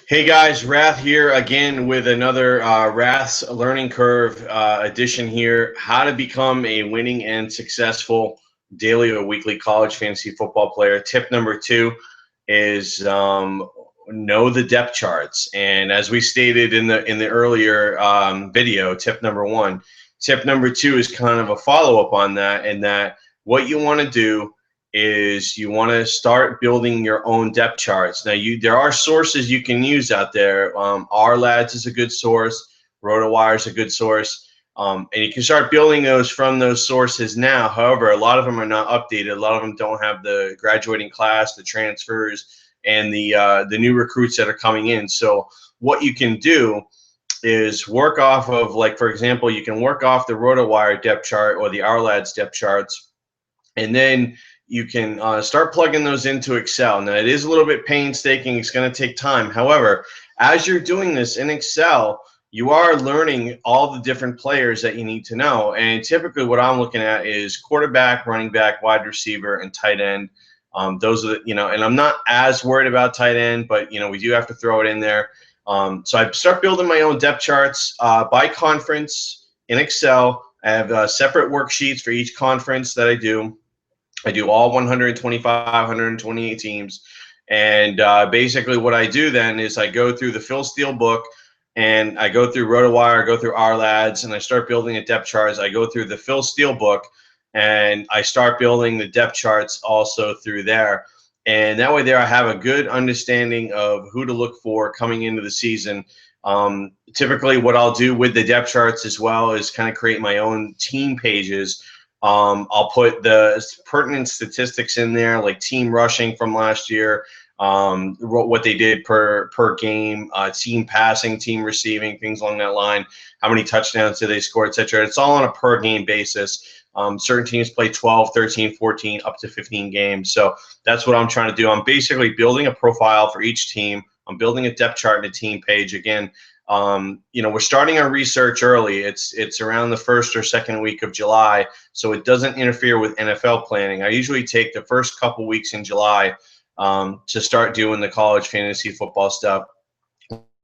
Hey guys, Rath here again with another Rath's Learning Curve edition here. How to become a winning and successful daily or weekly college fantasy football player. Tip number 2 is know the depth charts. And as we stated in the earlier video, tip number 1. Tip number 2 is kind of a follow-up on that, and that what you want to do is you want to start building your own depth charts. Now, there are sources you can use out there. RLads is a good source. RotoWire is a good source. And you can start building those from those sources now. However, a lot of them are not updated. A lot of them don't have the graduating class, the transfers, and the new recruits that are coming in. So what you can do is work off of, like, for example, you can work off the RotoWire depth chart or the RLads depth charts, and then you can start plugging those into Excel. Now, it is a little bit painstaking. It's going to take time. However, as you're doing this in Excel, you are learning all the different players that you need to know. And typically what I'm looking at is quarterback, running back, wide receiver, and tight end. Those are the, and I'm not as worried about tight end, but, we do have to throw it in there. So I start building my own depth charts by conference in Excel. I have separate worksheets for each conference that I do. I do all 125, 128 teams. And basically what I do then is I go through the Phil Steele book, and I go through RotoWire, I go through RLads, and I start building a depth charts. I go through the Phil Steele book, and I start building the depth charts also through there. And that way there I have a good understanding of who to look for coming into the season. Typically what I'll do with the depth charts as well is kind of create my own team pages. I'll put the pertinent statistics in there, like team rushing from last year, what they did per game, team passing, team receiving, things along that line, how many touchdowns did they score, etc. It's all on a per game basis. Certain teams play 12, 13, 14, up to 15 games. So that's what I'm trying to do. I'm basically building a profile for each team. I'm building a depth chart and a team page. Again, we're starting our research early. It's around the first or second week of July, so it doesn't interfere with NFL planning. I usually take the first couple weeks in July to start doing the college fantasy football stuff.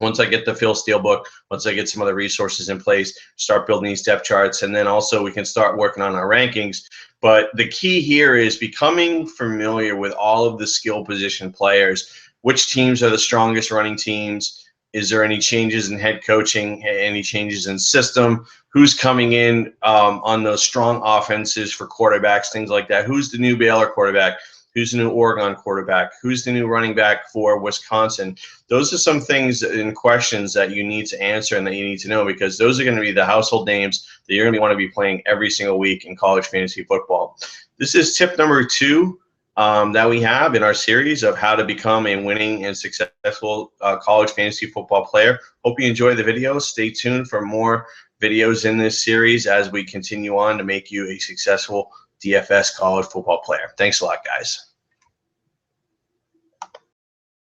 Once I get the Phil Steele book, once I get some other resources in place, start building these depth charts, and then also we can start working on our rankings. But the key here is becoming familiar with all of the skill position players. Which teams are the strongest running teams? Is there any changes in head coaching, any changes in system? Who's coming in on those strong offenses for quarterbacks, things like that? Who's the new Baylor quarterback? Who's the new Oregon quarterback? Who's the new running back for Wisconsin? Those are some things and questions that you need to answer and that you need to know, because those are going to be the household names that you're going to want to be playing every single week in college fantasy football. This is tip number 2 that we have in our series of how to become a winning and successful college fantasy football player. Hope you enjoy the video. Stay tuned for more videos in this series as we continue on to make you a successful DFS college football player. Thanks a lot, guys.